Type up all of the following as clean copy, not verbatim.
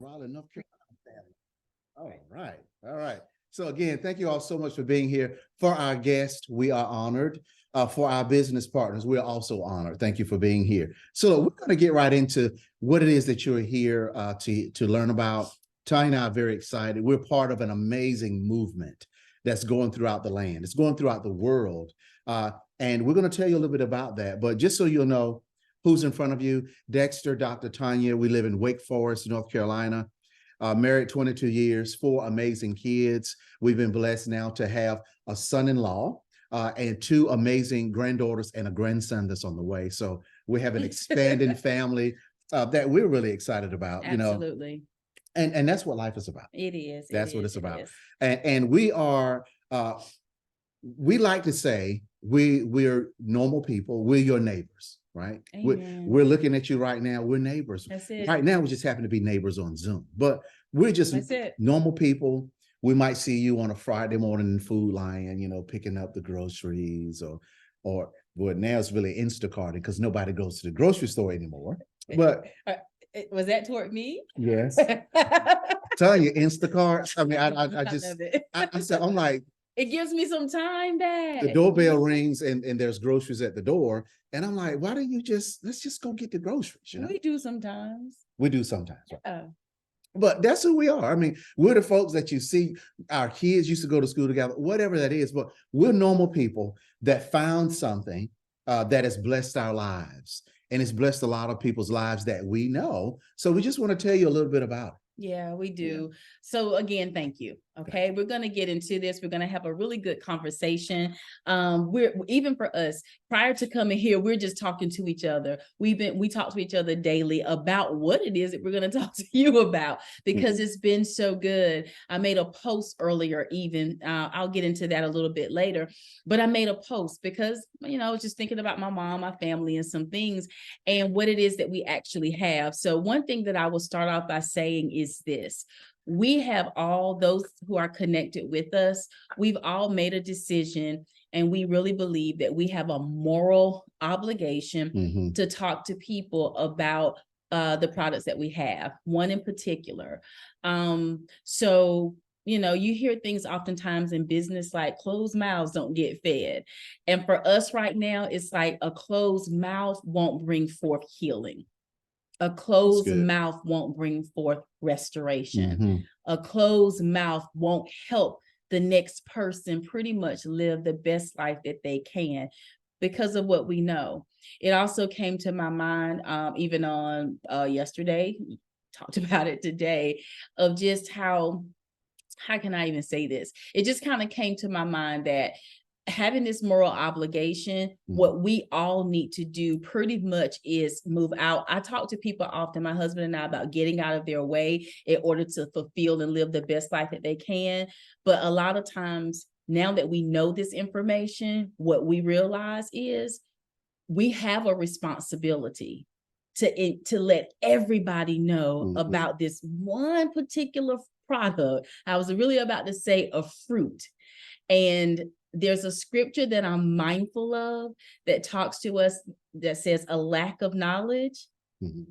Raleigh, North Carolina. All right. All right. So again, thank you all so much for being here. For our guests, we are honored. For our business partners, we're also honored. Thank you for being here. So we're going to get right into what it is that you're here to learn about. Tanya and I are very excited. We're part of an amazing movement that's going throughout the land. It's going throughout the world. And we're going to tell you a little bit about that. But just so you'll know who's in front of you, Dexter, Dr. Tanya, we live in Wake Forest, North Carolina. Married 22 years, 4 amazing kids. We've been blessed now to have a son-in-law and 2 amazing granddaughters and a grandson that's on the way. So we have an expanding family that we're really excited about. Absolutely. And that's what life is about. It is. That's what it's about. And we are, we like to say we're normal people. We're your neighbors, right? We're looking at you right now. We're neighbors. That's it. Right now, we just happen to be neighbors on Zoom, but we're just normal people. We might see you on a Friday morning in Food Lion, picking up the groceries or well, now it's really Instacarting because nobody goes to the grocery store anymore. But was that toward me? Yes. Tell you, Instacart. I mean, I said, I'm like, it gives me some time back. The doorbell rings and there's groceries at the door. And I'm like, why don't you let's just go get the groceries. We do sometimes. We do sometimes. Right? But that's who we are. I mean, we're the folks that you see, our kids used to go to school together, whatever that is, but we're normal people that found something that has blessed our lives. And it's blessed a lot of people's lives that we know. So we just want to tell you a little bit about it. Yeah, we do. Yeah. So again, thank you. Okay, we're going to get into this. We're going to have a really good conversation. We're even for us prior to coming here, we're just talking to each other. We talk to each other daily about what it is that we're going to talk to you about because it's been so good. I made a post earlier, even I'll get into that a little bit later, but I made a post because I was just thinking about my mom, my family, and some things, and what it is that we actually have. So one thing that I will start off by saying is this. We have all those who are connected with us. We've all made a decision, and we really believe that we have a moral obligation to talk to people about the products that we have, one in particular. So, you hear things oftentimes in business like closed mouths don't get fed. And for us right now, it's like a closed mouth won't bring forth healing. A closed mouth won't bring forth restoration. A closed mouth won't help the next person pretty much live the best life that they can because of what we know. It also came to my mind, even on yesterday, talked about it today, of just how can I even say this? It just kind of came to my mind that having this moral obligation, what we all need to do pretty much is move out. I talk to people often, my husband and I, about getting out of their way in order to fulfill and live the best life that they can. But a lot of times, now that we know this information, what we realize is we have a responsibility to let everybody know about this one particular product. I was really about to say a fruit. And there's a scripture that I'm mindful of that talks to us that says a lack of knowledge.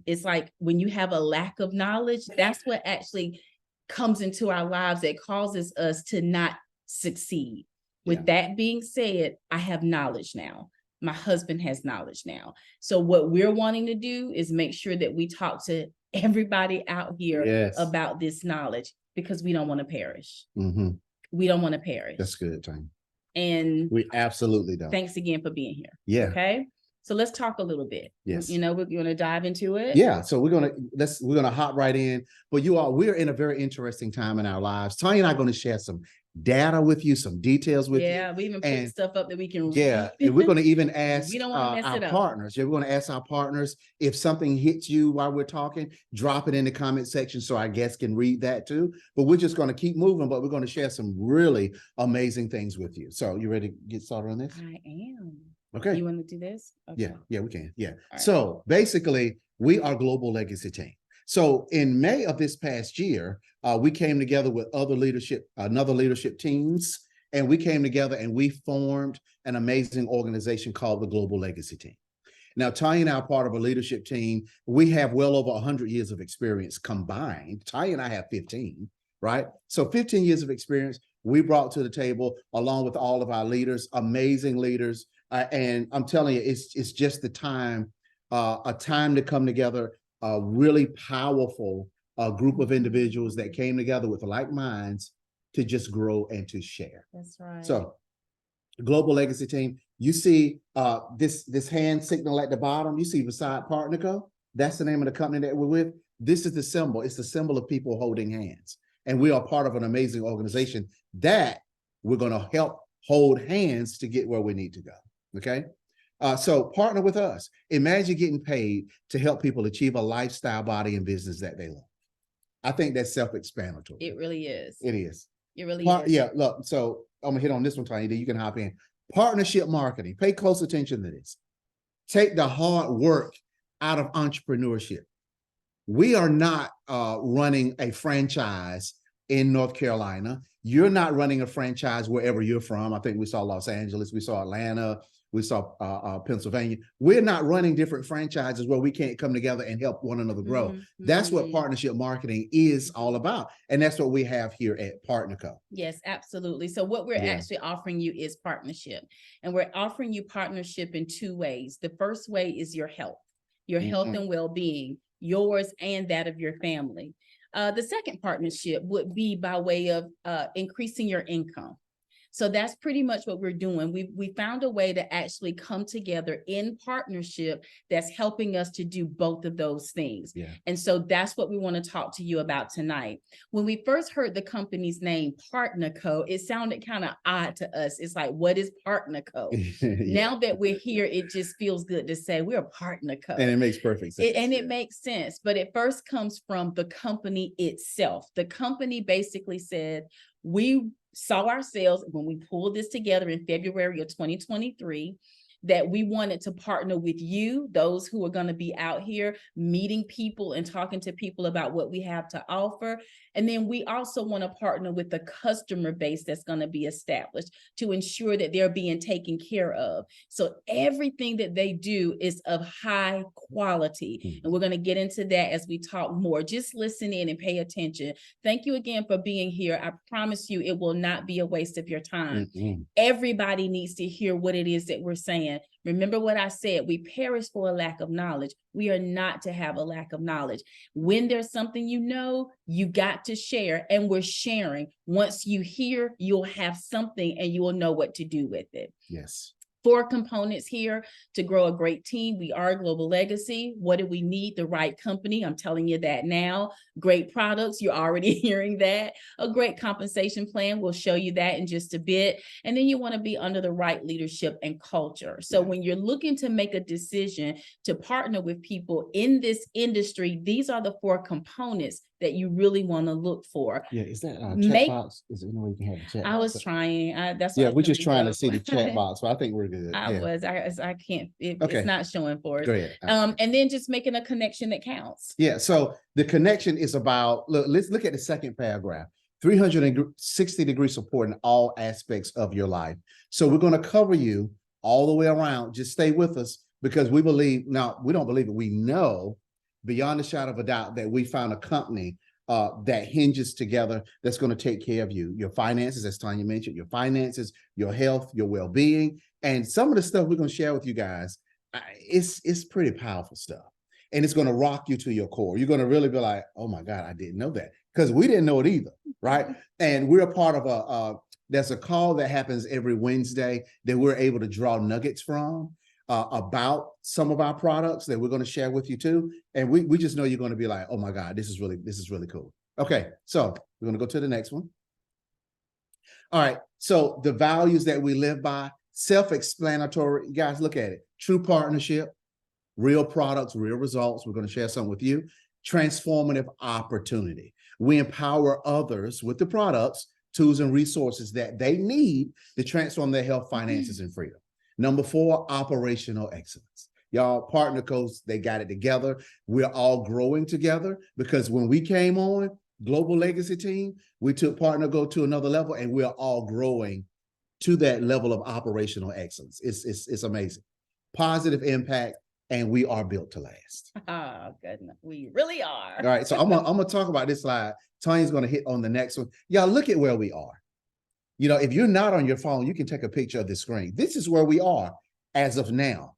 It's like when you have a lack of knowledge, that's what actually comes into our lives that causes us to not succeed. With that being said, I have knowledge now. My husband has knowledge now. So what we're wanting to do is make sure that we talk to everybody out here about this knowledge because we don't want to perish. We don't want to perish. That's good, Tanya. And we absolutely don't. Thanks again for being here. Yeah. Okay. So let's talk a little bit. Yes. We're going to dive into it. Yeah. So we're going to hop right in. But we're in a very interesting time in our lives. Tanya and I are going to share some data with you, some details with you. Yeah, we even put stuff up that we can read. Yeah, and we're going to even ask we don't want to mess it up. Partners. Yeah, we're going to ask our partners if something hits you while we're talking, drop it in the comment section so our guests can read that too. But we're just going to keep moving, but we're going to share some really amazing things with you. So you ready to get started on this? I am. Okay. You want to do this? Okay. Yeah, we can. Yeah. Right. So basically, we are Global Legacy Team. So in May of this past year, we came together with other leadership teams, and we came together and we formed an amazing organization called the Global Legacy Team. Now, Tanya and I are part of a leadership team. We have well over 100 years of experience combined. Tanya and I have 15, right? So 15 years of experience we brought to the table along with all of our leaders, amazing leaders. And I'm telling you, it's just the time, a time to come together, a really powerful group of individuals that came together with like minds to just grow and to share. That's right. So, Global Legacy Team, you see this hand signal at the bottom, you see beside PartnerCo, that's the name of the company that we're with. This is the symbol. It's the symbol of people holding hands. And we are part of an amazing organization that we're going to help hold hands to get where we need to go. Okay. So partner with us. Imagine getting paid to help people achieve a lifestyle, body, and business that they love. I think that's self-explanatory. It really is. It is. It really is. Yeah, look, so I'm gonna hit on this one, Tanya, then you can hop in. Partnership marketing. Pay close attention to this. Take the hard work out of entrepreneurship. We are not running a franchise in North Carolina. You're not running a franchise wherever you're from. I think we saw Los Angeles, we saw Atlanta, we saw Pennsylvania. We're not running different franchises where we can't come together and help one another grow. Mm-hmm. That's what partnership marketing is all about. And that's what we have here at PartnerCo. Yes, absolutely. So what we're actually offering you is partnership. And we're offering you partnership in two ways. The first way is your health and well-being, yours and that of your family. The second partnership would be by way of increasing your income. So that's pretty much what we're doing. We found a way to actually come together in partnership that's helping us to do both of those things. Yeah. And so that's what we want to talk to you about tonight. When we first heard the company's name, PartnerCo, it sounded kind of odd to us. It's like, what is PartnerCo? Now that we're here, it just feels good to say we're a PartnerCo. And it makes perfect sense. It makes sense, but it first comes from the company itself. The company basically said, we saw ourselves when we pulled this together in February of 2023, that we wanted to partner with you, those who are going to be out here meeting people and talking to people about what we have to offer. And then we also want to partner with the customer base that's going to be established to ensure that they're being taken care of. So everything that they do is of high quality. And we're going to get into that as we talk more. Just listen in and pay attention. Thank you again for being here. I promise you it will not be a waste of your time. Everybody needs to hear what it is that we're saying. Remember what I said, we perish for a lack of knowledge. We are not to have a lack of knowledge. When there's something you know, you got to share, and we're sharing. Once you hear, you'll have something and you will know what to do with it. Yes. 4 components here to grow a great team. We are Global Legacy. What do we need? The right company. I'm telling you that now. Great products. You're already hearing that. A great compensation plan. We'll show you that in just a bit. And then you want to be under the right leadership and culture. So when you're looking to make a decision to partner with people in this industry, these are the 4 components that you really want to look for. Yeah, is that chat box? Is there any way you can have a chat box? I was trying. That's yeah, we're just trying to see the chat box, but I think we're good. I can't. It's not showing for us. Go ahead. And then just making a connection that counts. Yeah. So the connection is about. Let's look at the second paragraph. 360-degree support in all aspects of your life. So we're going to cover you all the way around. Just stay with us because we believe. Now we don't believe it. We know beyond a shadow of a doubt that we found a company that hinges together that's going to take care of you, your finances, as Tanya mentioned, your finances, your health, your well-being, and some of the stuff we're going to share with you guys. It's pretty powerful stuff, and it's going to rock you to your core. You're going to really be like, "Oh my God, I didn't know that," because we didn't know it either, right? And we're a part of there's a call that happens every Wednesday that we're able to draw nuggets from. About some of our products that we're going to share with you too. And we just know you're going to be like, oh my God, this is really cool. Okay, so we're going to go to the next one. All right, so the values that we live by, self-explanatory. You guys, look at it. True partnership, real products, real results. We're going to share something with you. Transformative opportunity. We empower others with the products, tools, and resources that they need to transform their health, finances, and freedom. Number 4, operational excellence. Y'all, PartnerCos, they got it together. We're all growing together because when we came on, Global Legacy Team, we took PartnerCo to another level, and we're all growing to that level of operational excellence. It's amazing. Positive impact and we are built to last. Oh, goodness. We really are. All right, so I'm gonna talk about this slide. Tanya's gonna hit on the next one. Y'all look at where we are. You know, if you're not on your phone, you can take a picture of the screen. This is where we are as of now.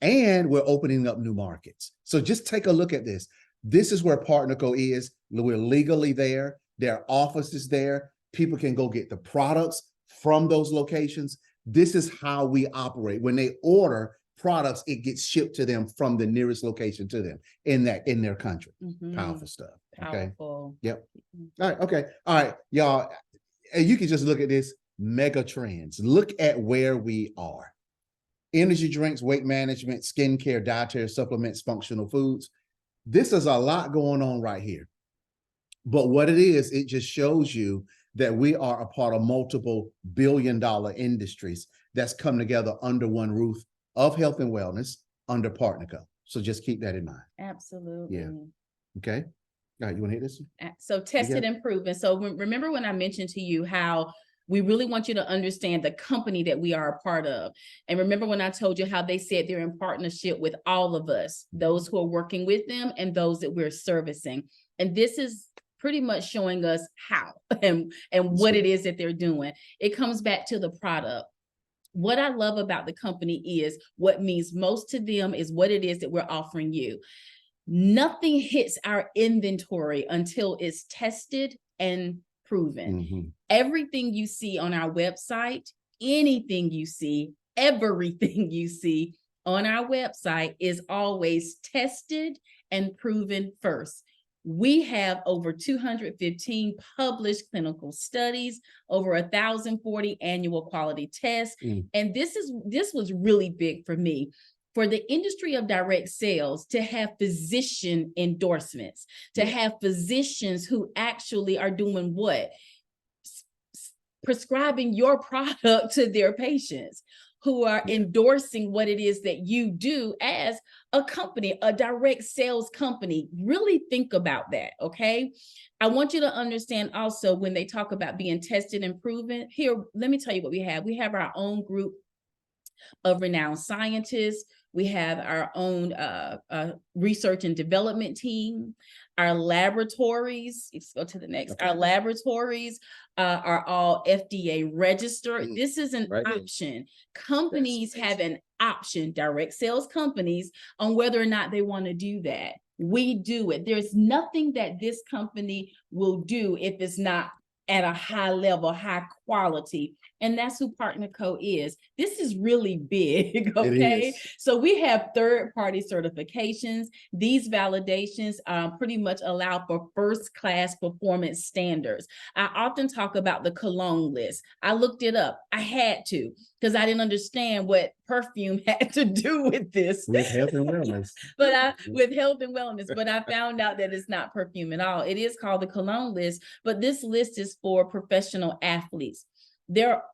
And we're opening up new markets. So just take a look at this. This is where PartnerCo is. We're legally there. Their office is there. People can go get the products from those locations. This is how we operate. When they order products, it gets shipped to them from the nearest location to them in their country. Powerful stuff. Powerful. Okay. Yep. All right. Okay. All right, y'all. And you can just look at this mega trends. Look at where we are. Energy drinks, weight management, skincare, dietary supplements, functional foods. This is a lot going on right here. But what it is, it just shows you that we are a part of multiple billion-dollar industries that's come together under one roof of health and wellness under PartnerCo. So just keep that in mind. Absolutely. Yeah. Okay. All right, you want to hit this? So tested and proven. So remember when I mentioned to you how we really want you to understand the company that we are a part of. And remember when I told you how they said they're in partnership with all of us, those who are working with them and those that we're servicing. And this is pretty much showing us how and what it is that they're doing. It comes back to the product. What I love about the company is what means most to them is what it is that we're offering you. Nothing hits our inventory until it's tested and proven. Everything you see on our website, anything you see, everything you see on our website is always tested and proven first. We have over 215 published clinical studies, over 1,040 annual quality tests. And this was really big for me. For the industry of direct sales to have physician endorsements, to have physicians who actually are doing what? Prescribing your product to their patients, who are endorsing what it is that you do as a company, a direct sales company. Really think about that, okay? I want you to understand also when they talk about being tested and proven, here, let me tell you what we have. We have our own group of renowned scientists. We have our own research and development team. Our laboratories, let's go to the next. Our laboratories are all FDA registered. This is an option. Companies have an option, direct sales companies, on whether or not they want to do that. We do it. There's nothing that this company will do if it's not at a high level, high quality. And that's who PartnerCo is. This is really big, okay? So we have third-party certifications. These validations pretty much allow for first-class performance standards. I often talk about the cologne list. I looked it up. I had to, because I didn't understand what perfume had to do with this. With health and wellness. With health and wellness, but I found out that it's not perfume at all. It is called the cologne list, but this list is for professional athletes.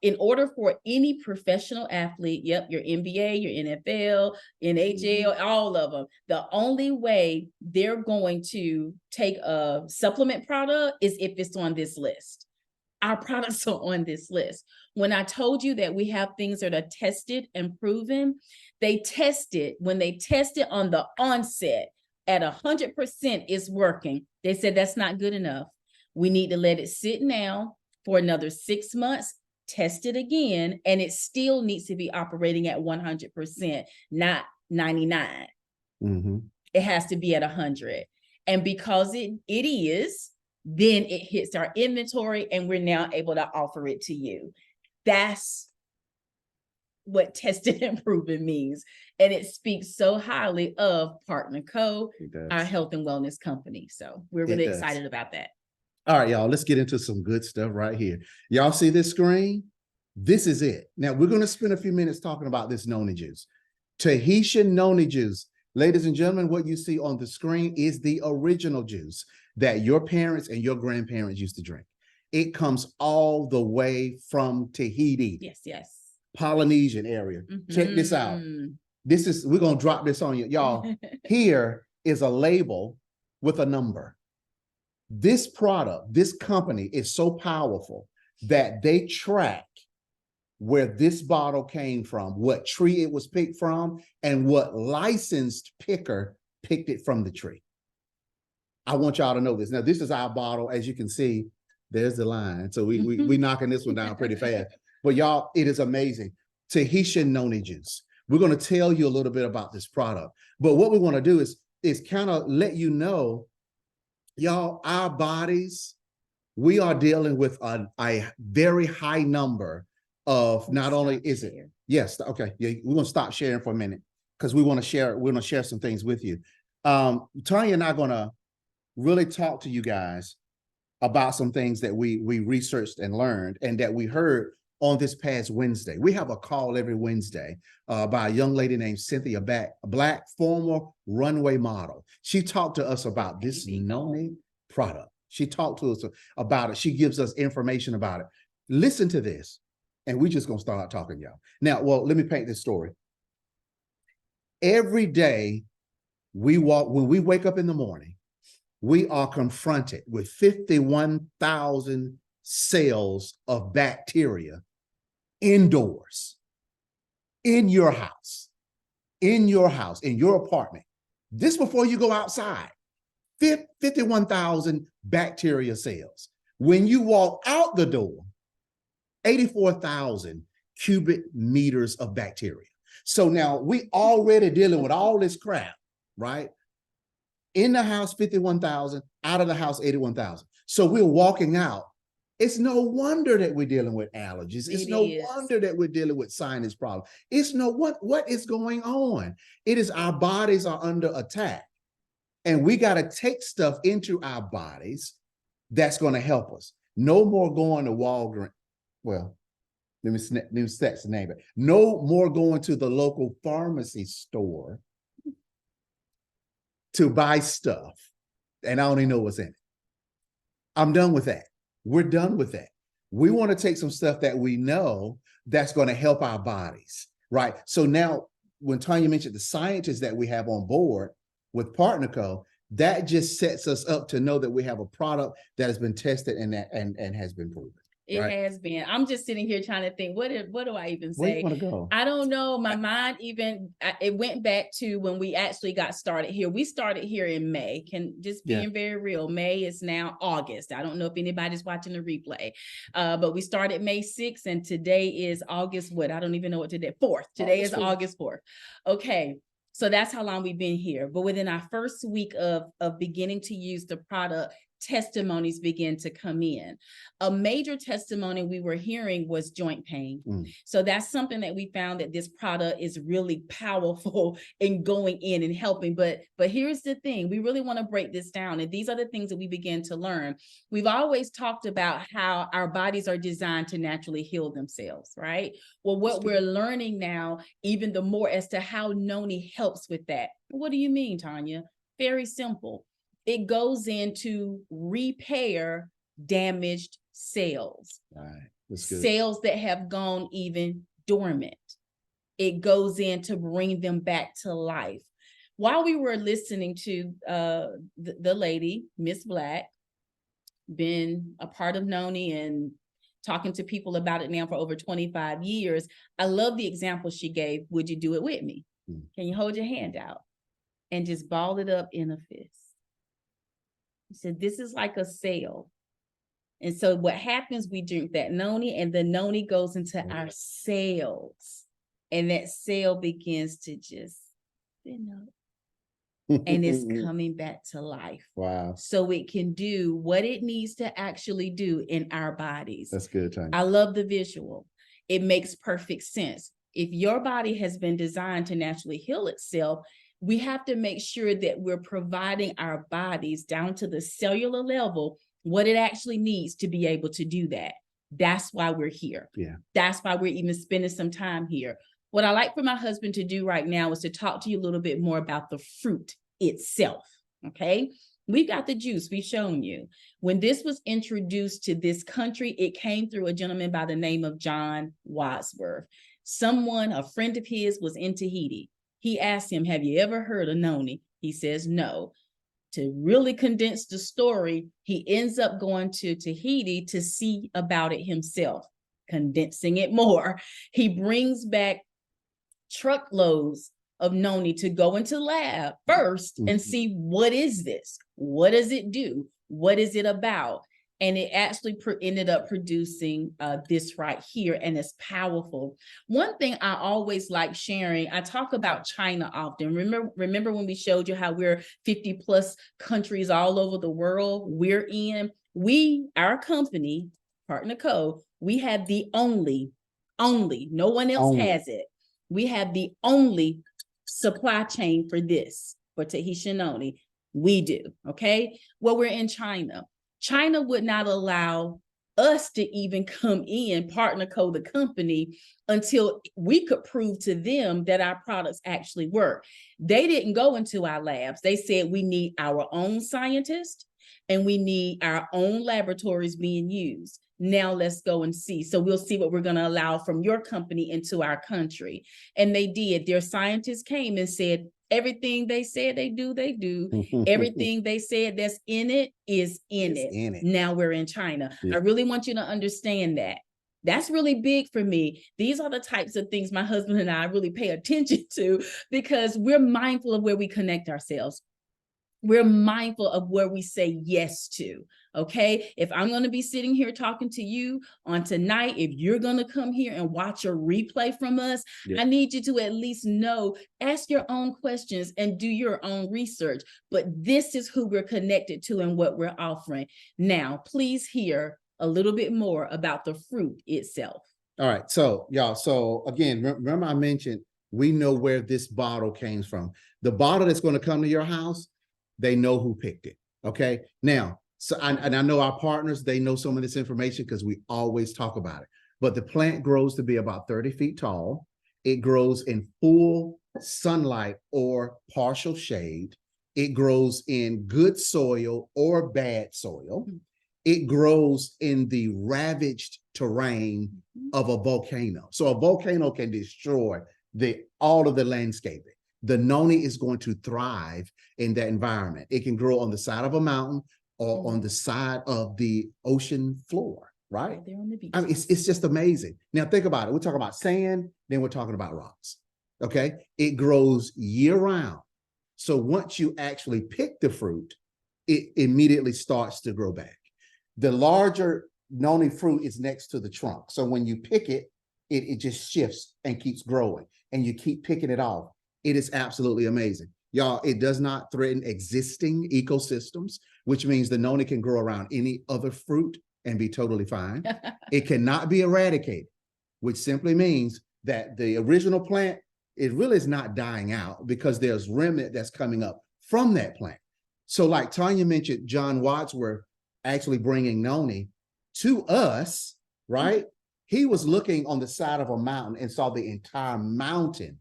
In order for any professional athlete, your NBA, your NFL, NHL, all of them, the only way they're going to take a supplement product is if it's on this list. Our products are on this list. When I told you that we have things that are tested and proven, when they test it on the onset at 100% is working. They said that's not good enough. We need to let it sit now for another 6 months, test it again, and it still needs to be operating at 100%, not 99. It has to be at 100. And because it is, then it hits our inventory and we're now able to offer it to you. That's what tested and proven means. And it speaks so highly of PartnerCo, our health and wellness company. So we're really excited about that. All right, y'all, let's get into some good stuff right here. Y'all see this screen? This is it. Now, we're going to spend a few minutes talking about this Noni Juice. Tahitian Noni Juice. Ladies and gentlemen, what you see on the screen is the original juice that your parents and your grandparents used to drink. It comes all the way from Tahiti. Yes. Polynesian area. Check this out. We're going to drop this on you. Y'all, here is a label with a number. This product, this company is so powerful that they track where this bottle came from, what tree it was picked from, and what licensed picker picked it from the tree. I want y'all to know this. Now, this is our bottle. As you can see, there's the line. So we knocking this one down pretty fast. But y'all, it is amazing. Tahitian Noni Juice. We're going to tell you a little bit about this product. But what we want to do is kind of let you know, y'all, our bodies, we are dealing with a very high number of not only is it, yes, okay, yeah, we're going to stop sharing for a minute because we want to share, we're going to share some things with you. Tanya and I are going to really talk to you guys about some things that we researched and learned and that we heard on this past Wednesday. We have a call every Wednesday by a young lady named Cynthia Black, former runway model. She talked to us about this Noni product. She talked to us about it. She gives us information about it. Listen to this, and we're just going to start talking, y'all. Now, well, let me paint this story. Every day when we wake up in the morning, we are confronted with 51,000 cells of bacteria indoors, in your house, in your apartment. This before you go outside, 51,000 bacteria cells. When you walk out the door, 84,000 cubic meters of bacteria. So now we already dealing with all this crap, right? In the house, 51,000, out of the house, 81,000. So we're walking out. It's no wonder that we're dealing with allergies. It's no wonder that we're dealing with sinus problems. It's no what is going on? It is our bodies are under attack. And we got to take stuff into our bodies that's going to help us. No more going to Walgreens. Well, let me set the name. No more going to the local pharmacy store to buy stuff, and I don't even know what's in it. I'm done with that. We're done with that. We want to take some stuff that we know that's going to help our bodies, right? So now, when Tanya mentioned the scientists that we have on board with PartnerCo, that just sets us up to know that we have a product that has been tested and has been proven. It has been. I'm just sitting here trying to think, what do I even say? Where you want to go? I don't know. My mind it went back to when we actually got started here. We started here in May. Being very real. May is now August. I don't know if anybody's watching the replay, but we started May 6th and today is August what? I don't even know what today. 4th. Today is August 4th. Okay. So that's how long we've been here. But within our first week of beginning to use the product, testimonies begin to come in. A major testimony we were hearing was joint pain. So that's something that we found that this product is really powerful in going in and helping. But here's the thing, we really want to break this down. And these are the things that we begin to learn. We've always talked about how our bodies are designed to naturally heal themselves, right? Well, what we're learning now, even the more as to how Noni helps with that. What do you mean, Tanya? Very simple. It goes in to repair damaged cells, cells that have gone even dormant. It goes in to bring them back to life. While we were listening to the lady, Miss Black, been a part of Noni and talking to people about it now for over 25 years, I love the example she gave. Would you do it with me? Can you hold your hand out and just ball it up in a fist? He said, this is like a cell. And so what happens, we drink that Noni and the Noni goes into our cells and that cell begins to just thin up and it's coming back to life. Wow. So it can do what it needs to actually do in our bodies. That's good, Tanya. I love the visual. It makes perfect sense. If your body has been designed to naturally heal itself, we have to make sure that we're providing our bodies down to the cellular level what it actually needs to be able to do that. That's why we're here. Yeah. That's why we're even spending some time here. What I like for my husband to do right now is to talk to you a little bit more about the fruit itself. Okay. We've got the juice. We've shown you. When this was introduced to this country, it came through a gentleman by the name of John Wadsworth. A friend of his was in Tahiti. He asked him, have you ever heard of Noni? He says, no. To really condense the story, he ends up going to Tahiti to see about it himself. condensing it more. He brings back truckloads of noni to go into lab first and see, what is this? What does it do? What is it about? And it actually ended up producing this right here, and it's powerful. One thing I always like sharing, I talk about China often. Remember when we showed you how we're 50 plus countries all over the world we're in? Our company, Partner Co., we have the only, no one else has it. We have the only supply chain for this, for Tahitian Noni. We do, okay? Well, we're in China. China would not allow us to even come in, Partner Co., the company, until we could prove to them that our products actually work. They didn't go into our labs. They said we need our own scientists and we need our own laboratories being used. Now let's go and see. So we'll see what we're going to allow from your company into our country. And they did. Their scientists came and said, everything they said they do, they do. Everything they said that's in it is in it. Now we're in China. Yeah. I really want you to understand that. That's really big for me. These are the types of things my husband and I really pay attention to, because we're mindful of where we connect ourselves. We're mindful of where we say yes to, okay? If I'm going to be sitting here talking to you on tonight, if you're going to come here and watch a replay from us, I need you to at least know, ask your own questions and do your own research. But this is who we're connected to and what we're offering. Now, please hear a little bit more about the fruit itself. All right. So, y'all, so again, remember I mentioned we know where this bottle came from. The bottle that's going to come to your house, they know who picked it. Okay. Now, so and I know our partners, they know some of this information because we always talk about it. But the plant grows to be about 30 feet tall. It grows in full sunlight or partial shade. It grows in good soil or bad soil. It grows in the ravaged terrain of a volcano. So a volcano can destroy all of the landscaping. The noni is going to thrive in that environment. It can grow on the side of a mountain or on the side of the ocean floor, right? There on the beach. I mean, it's just amazing. Now think about it. We're talking about sand, then we're talking about rocks, okay? It grows year round. So once you actually pick the fruit, it immediately starts to grow back. The larger noni fruit is next to the trunk. So when you pick it, it just shifts and keeps growing, and you keep picking it off. It is absolutely amazing. Y'all, it does not threaten existing ecosystems, which means the noni can grow around any other fruit and be totally fine. It cannot be eradicated, which simply means that the original plant, it really is not dying out because there's remnant that's coming up from that plant. So like Tanya mentioned, John Wadsworth actually bringing noni to us, right? He was looking on the side of a mountain and saw the entire mountain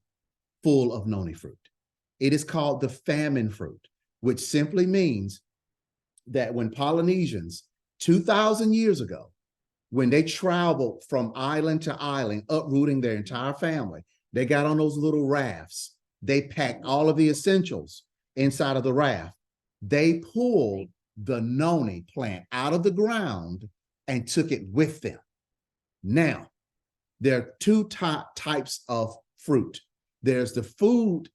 full of noni fruit. It is called the famine fruit, which simply means that when Polynesians 2,000 years ago, when they traveled from island to island, uprooting their entire family, they got on those little rafts. They packed all of the essentials inside of the raft. They pulled the noni plant out of the ground and took it with them. Now, there are two types of fruit. There's the food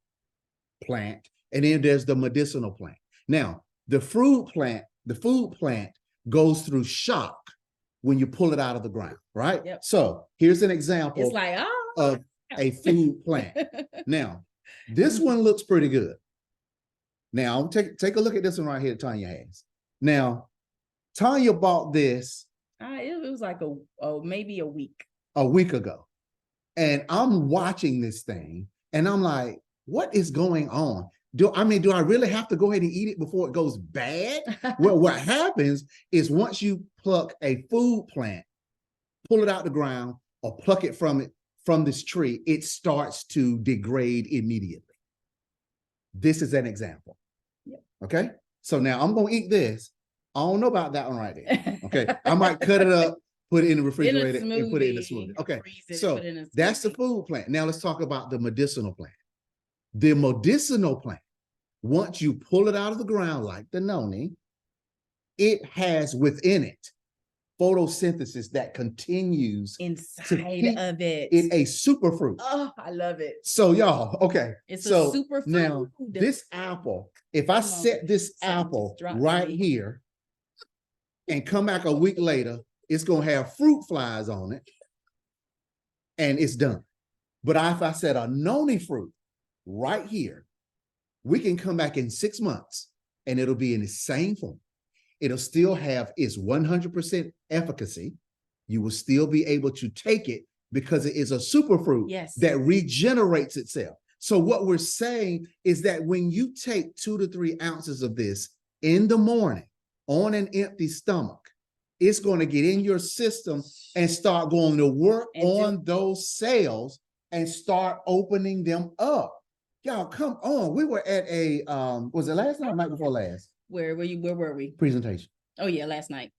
plant, and then there's the medicinal plant. Now, the food plant goes through shock when you pull it out of the ground, right? Yep. So here's an example It's like, of a food plant. Now, this one looks pretty good. Now, take a look at this one right here Tanya has. Now, Tanya bought this. It was like maybe a week. A week ago. And I'm watching this thing and I'm like, what is going on? Do I really have to go ahead and eat it before it goes bad? Well, what happens is once you pluck a food plant, pull it out the ground or pluck it from this tree, it starts to degrade immediately. This is an example. Yep. Okay. So now I'm going to eat this. I don't know about that one right there. Okay. I might cut it up, put it in the refrigerator and put it in the smoothie. Okay. So that's the food plant. Now let's talk about the medicinal plant. The medicinal plant, once you pull it out of the ground like the noni, it has within it photosynthesis that continues Inside keep of it. it a superfruit. Oh, I love it. So y'all, okay. It's so a superfood. Now this apple, if I Come on, set this something apple just dropped right me. here and come back a week later, it's gonna have fruit flies on it and it's done. But if I set a noni fruit right here, we can come back in 6 months and it'll be in the same form. It'll still have its 100% efficacy. You will still be able to take it because it is a superfruit Yes. that regenerates itself. So what we're saying is that when you take 2 to 3 ounces of this in the morning on an empty stomach, it's going to get in your system and start going to work on those cells and start opening them up. Y'all, come on. We were at a, was it last night or night before last? Where were you? Where were we? Presentation. Oh yeah, last night.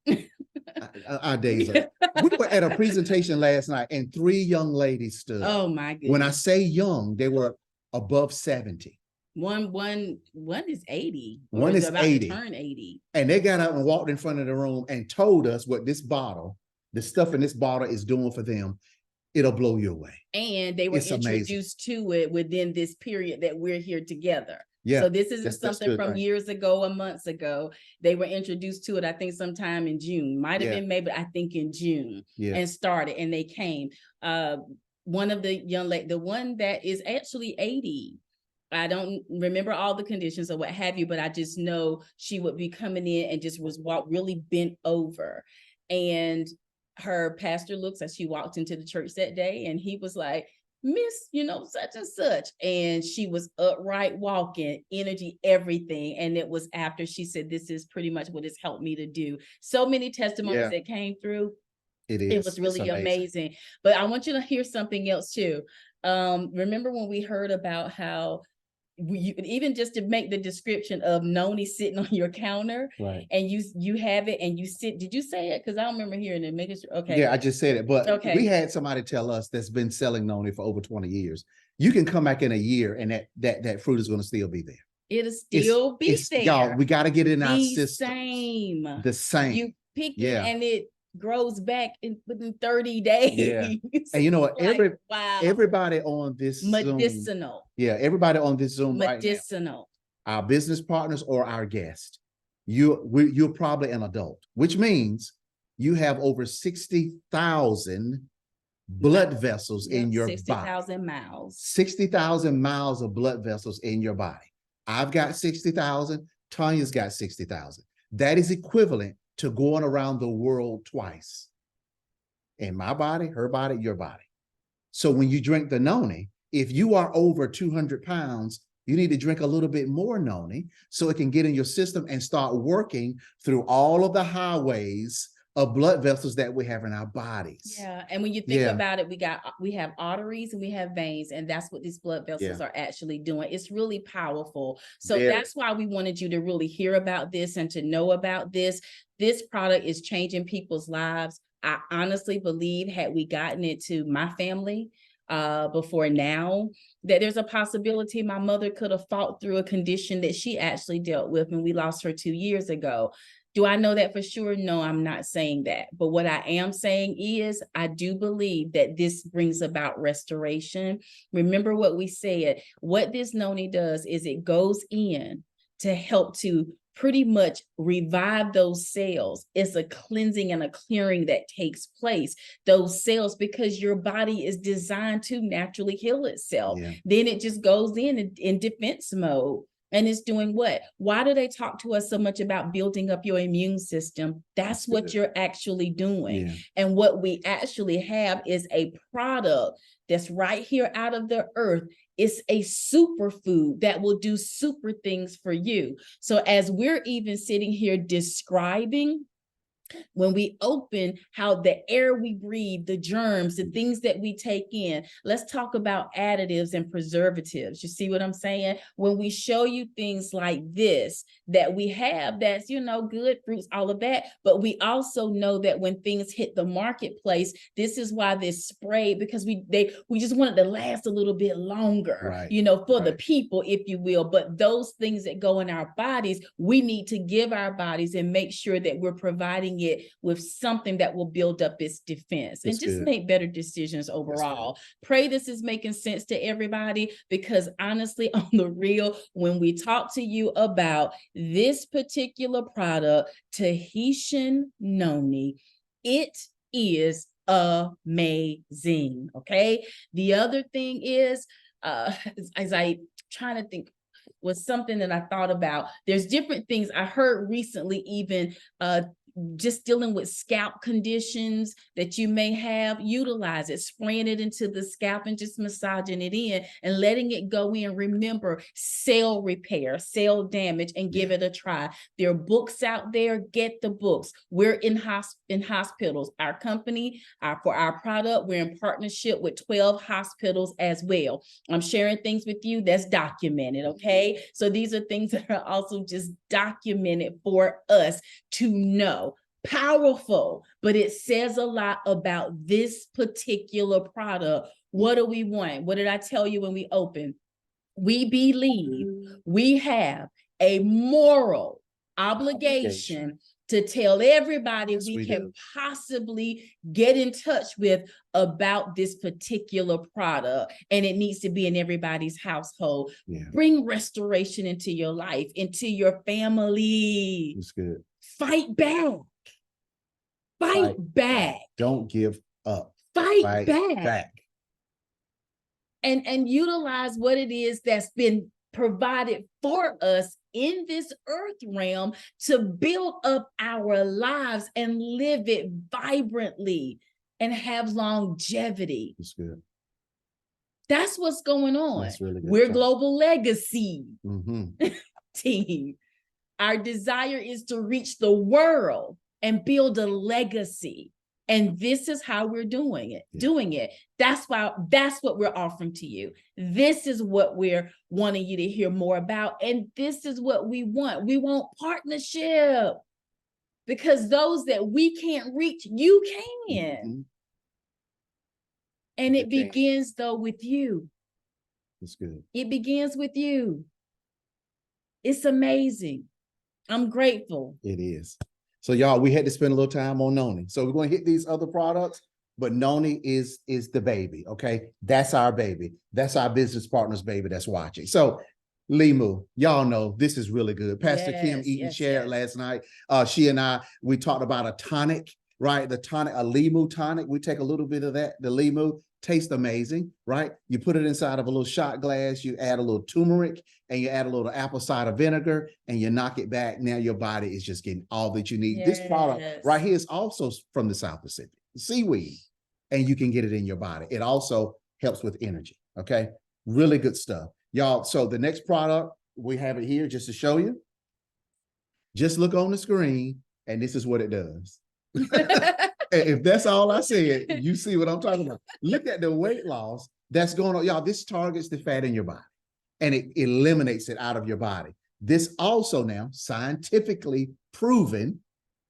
Our days are. We were at a presentation last night and 3 young ladies stood. Oh my goodness. When I say young, they were above 70. One is 80. One is about 80. to turn 80. And they got out and walked in front of the room and told us what this bottle, the stuff in this bottle is doing for them. It'll blow you away. And they were introduced to it within this period that we're here together. Yeah. So this isn't something good, from right? years ago or months ago. They were introduced to it, I think sometime in June. Might have been maybe, I think in June. And started and they came. One of the young lady, the one that is actually 80. I don't remember all the conditions or what have you, but I just know she would be coming in and just was really bent over. And her pastor looks as she walked into the church that day and he was like, Miss, such and such. And she was upright walking, energy, everything. And it was after she said, this is pretty much what has helped me to do. So many testimonies that came through. It was really amazing. But I want you to hear something else too. Remember when we heard about how even just to make the description of noni sitting on your counter, right? And you have it and you sit. Did you say it? Because I don't remember hearing it. Making sure. Okay. Yeah, I just said it. But we had somebody tell us that's been selling noni for over 20 years. You can come back in a year and that fruit is going to still be there. It'll still be there. Y'all, we got to get it in our system. The same. You pick it and it grows back within 30 days. Yeah. And you know what? Everybody on this medicinal. Zoom, everybody on this Zoom medicinal. Right now, our business partners or our guest, you're probably an adult, which means you have over 60,000 blood vessels in your body. 60,000 miles. 60,000 miles of blood vessels in your body. I've got 60,000. Tanya's got 60,000. That is equivalent to going around the world twice. In my body, her body, your body. So when you drink the noni, if you are over 200 pounds, you need to drink a little bit more noni so it can get in your system and start working through all of the highways of blood vessels that we have in our bodies. Yeah, and when you think about it, we have arteries and we have veins, and that's what these blood vessels are actually doing. It's really powerful. So that's why we wanted you to really hear about this and to know about this. This product is changing people's lives. I honestly believe had we gotten it to my family before now, that there's a possibility my mother could have fought through a condition that she actually dealt with when we lost her 2 years ago. Do I know that for sure? No, I'm not saying that. But what I am saying is I do believe that this brings about restoration. Remember what we said. What this noni does is it goes in to help to pretty much revive those cells. It's a cleansing and a clearing that takes place. Those cells, because your body is designed to naturally heal itself. Then it just goes in defense mode. And it's doing what? Why do they talk to us so much about building up your immune system? That's what you're actually doing. And what we actually have is a product that's right here out of the earth. It's a superfood that will do super things for you. So as we're even sitting here describing, when we open how the air we breathe, the germs, the things that we take in, let's talk about additives and preservatives. You see what I'm saying? When we show you things like this, that we have, that's, good fruits, all of that. But we also know that when things hit the marketplace, this is why this spray, because we just want it to last a little bit longer, for the people, if you will. But those things that go in our bodies, we need to give our bodies and make sure that we're providing combining it with something that will build up its defense and That's just good. make better decisions overall. Pray this is making sense to everybody, because honestly, on the real, when we talk to you about this particular product, Tahitian Noni, it is amazing. Okay. The other thing is, as I trying to think, was something that I thought about. There's different things I heard recently, even just dealing with scalp conditions that you may have. Utilize it, spraying it into the scalp and just massaging it in and letting it go in. Remember, cell repair, cell damage, and give it a try. There are books out there. Get the books. We're in hospitals. Our company, for our product, we're in partnership with 12 hospitals as well. I'm sharing things with you that's documented, okay? So these are things that are also just documented for us to know. Powerful, but it says a lot about this particular product. What do we want? What did I tell you when we opened? We believe we have a moral obligation to tell everybody we can possibly get in touch with about this particular product, and it needs to be in everybody's household. Bring restoration into your life, into your family. That's good. Fight back. Fight back. Don't give up. Fight back. And utilize what it is that's been provided for us in this earth realm to build up our lives and live it vibrantly and have longevity. That's good. That's what's going on. That's really good. We're Global Legacy Mm-hmm. team. Our desire is to reach the world and build a legacy. And this is how we're doing it. That's what we're offering to you. This is what we're wanting you to hear more about. And this is what we want. We want partnership, because those that we can't reach, you can. Mm-hmm. And it begins though with you. That's good. It begins with you. It's amazing. I'm grateful. It is. So y'all, we had to spend a little time on Noni. So we're going to hit these other products, but Noni is the baby, okay? That's our baby. That's our business partner's baby that's watching. So Limu, y'all know this is really good. Pastor Kim Eaton shared last night. She and I, we talked about a tonic, right? The tonic, a Limu tonic. We take a little bit of that, the Limu. Tastes amazing, right? You put it inside of a little shot glass, you add a little turmeric, and you add a little apple cider vinegar, and you knock it back. Now your body is just getting all that you need. This product right here is also from the South Pacific, seaweed, and you can get it in your body. It also helps with energy, okay? Really good stuff. Y'all, so the next product, we have it here just to show you. Just look on the screen, and this is what it does. If that's all I said, you see what I'm talking about. Look at the weight loss that's going on. Y'all, this targets the fat in your body and it eliminates it out of your body. This also now scientifically proven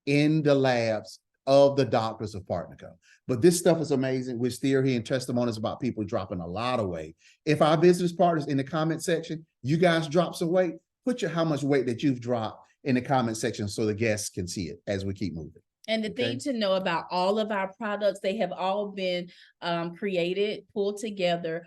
in the labs of the doctors of Partnerco. But this stuff is amazing. We're still hearing testimonies about people dropping a lot of weight. If our business partners in the comment section, you guys drop some weight, put how much weight that you've dropped in the comment section so the guests can see it as we keep moving. And the thing to know about all of our products, they have all been created, pulled together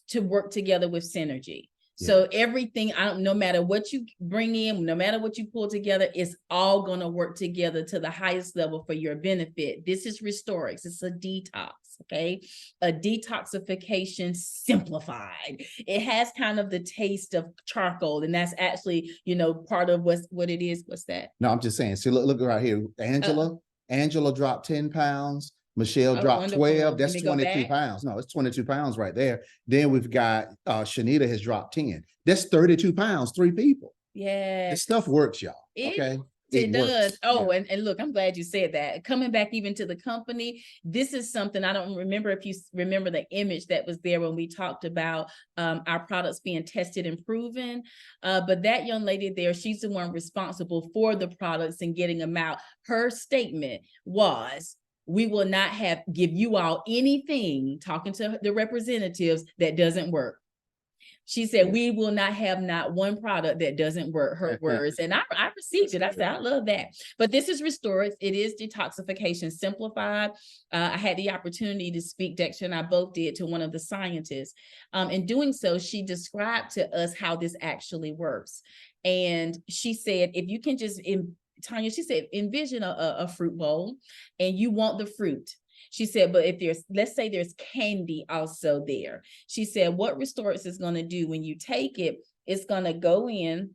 to work together with synergy. So everything, no matter what you bring in, no matter what you pull together, it's all going to work together to the highest level for your benefit. This is Restorix. It's a detox, okay? A detoxification simplified. It has kind of the taste of charcoal, and that's actually, part of what it is. What's that? No, I'm just saying. See, look right here. Angela dropped 10 pounds. Michelle dropped 12. That's 22 pounds. No, it's 22 pounds right there. Then we've got Shanita has dropped 10. That's 32 pounds, 3 people. Yeah. This stuff works, y'all. Okay. It does. Oh, and look, I'm glad you said that. Coming back even to the company, this is something I don't remember if you remember the image that was there when we talked about our products being tested and proven. But that young lady there, she's the one responsible for the products and getting them out. Her statement was, we will not give you all anything, talking to the representatives, that doesn't work. She said, we will not have not one product that doesn't work, her words. And I received it. I said, I love that. But this is Restore. It is detoxification simplified. I had the opportunity to speak, Dexter and I both did, to one of the scientists. In doing so, she described to us how this actually works. And she said, if you can just, Tanya, she said, envision a fruit bowl and you want the fruit. She said, but if there's, let's say there's candy also there. She said, what Restorix is going to do when you take it, it's going to go in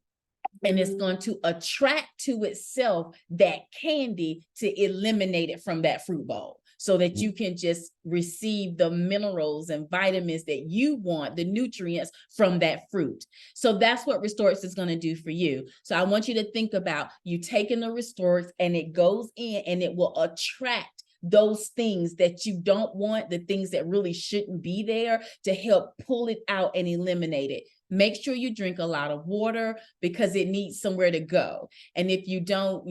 and it's going to attract to itself that candy to eliminate it from that fruit bowl, so that you can just receive the minerals and vitamins that you want, the nutrients from that fruit. So that's what Restorix is going to do for you. So I want you to think about you taking the Restorix and it goes in and it will attract those things that you don't want, the things that really shouldn't be there, to help pull it out and eliminate it. Make sure you drink a lot of water because it needs somewhere to go. And if you don't,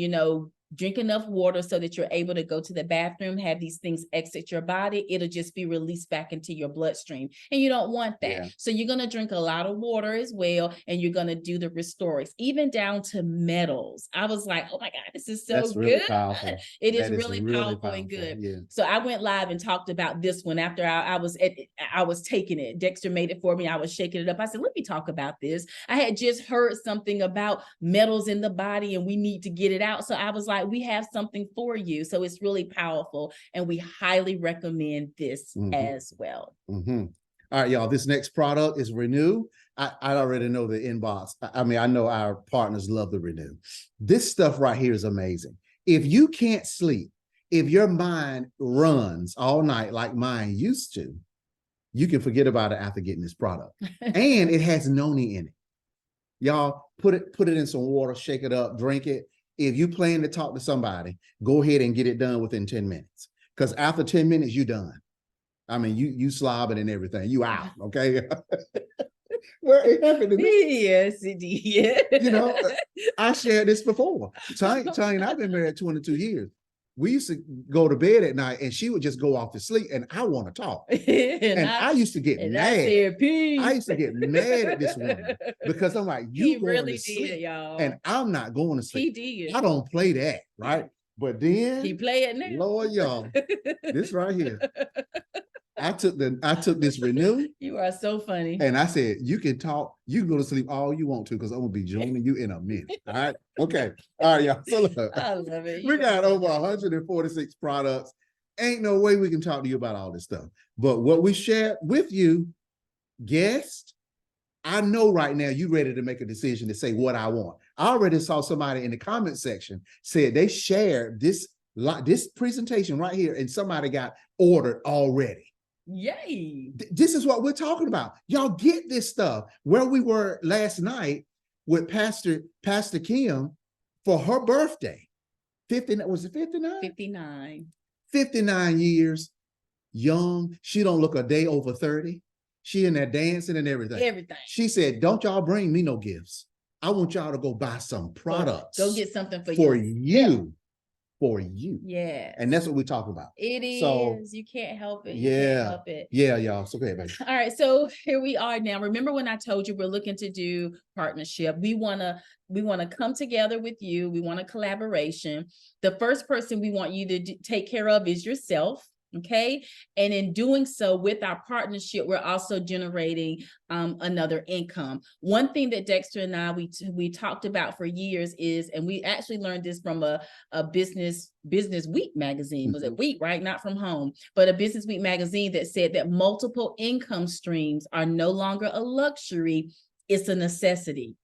drink enough water so that you're able to go to the bathroom, have these things exit your body, it'll just be released back into your bloodstream. And you don't want that. Yeah. So you're going to drink a lot of water as well. And you're going to do the Restorix, even down to metals. I was like, oh my God, this is so That's really good. powerful. It is really powerful and good. Yeah. So I went live and talked about this one after I was taking it. Dexter made it for me. I was shaking it up. I said, let me talk about this. I had just heard something about metals in the body and we need to get it out. So I was like, we have something for you. So it's really powerful. And we highly recommend this as well. All right, y'all, this next product is Renew. I already know the inbox. I mean, I know our partners love the Renew. This stuff right here is amazing. If you can't sleep, if your mind runs all night like mine used to, you can forget about it after getting this product. And it has noni in it. Y'all put it in some water, shake it up, drink it. If you plan to talk to somebody, go ahead and get it done within 10 minutes. Because after 10 minutes, you're done. I mean, you slobbing and everything. You out, okay? Well, it happened to me. Yes, it did. I shared this before. Tanya and I've been married 22 years. We used to go to bed at night and she would just go off to sleep and I want to talk. and I used to get mad. I used to get mad at this woman because I'm like, you going really to sleep y'all. And I'm not going to sleep. He did. I don't play that, right? But then he play it now. Lord, y'all, this right here. I took this Renew. You are so funny. And I said, you can talk, you can go to sleep all you want to, because I'm gonna be joining you in a minute. All right. Okay. All right, y'all. So look, I love it. We got over 146 products. Ain't no way we can talk to you about all this stuff. But what we shared with you, guest, I know right now you ready to make a decision to say what I want. I already saw somebody in the comment section said they shared this presentation right here and somebody got ordered already. Yay. This is what we're talking about. Y'all get this stuff. Where we were last night with Pastor Kim for her birthday. 59, was it 59? 59. 59 years, young. She don't look a day over 30. She in there dancing and everything. Everything. She said, don't y'all bring me no gifts. I want y'all to go buy some products. Go get something for you. For you. Yeah. And that's what we talk about. It is. So, you can't help it. Yeah. You can't help it. Yeah, y'all. So go ahead, baby. All right. So here we are now. Remember when I told you we're looking to do partnership? We want to come together with you. We want a collaboration. The first person we want you to take care of is yourself. Okay. And in doing so with our partnership, we're also generating another income. One thing that Dexter and I, we talked about for years is, and we actually learned this from a Business Week magazine, was it Week, right? Not from home, but a Business Week magazine that said that multiple income streams are no longer a luxury. It's a necessity.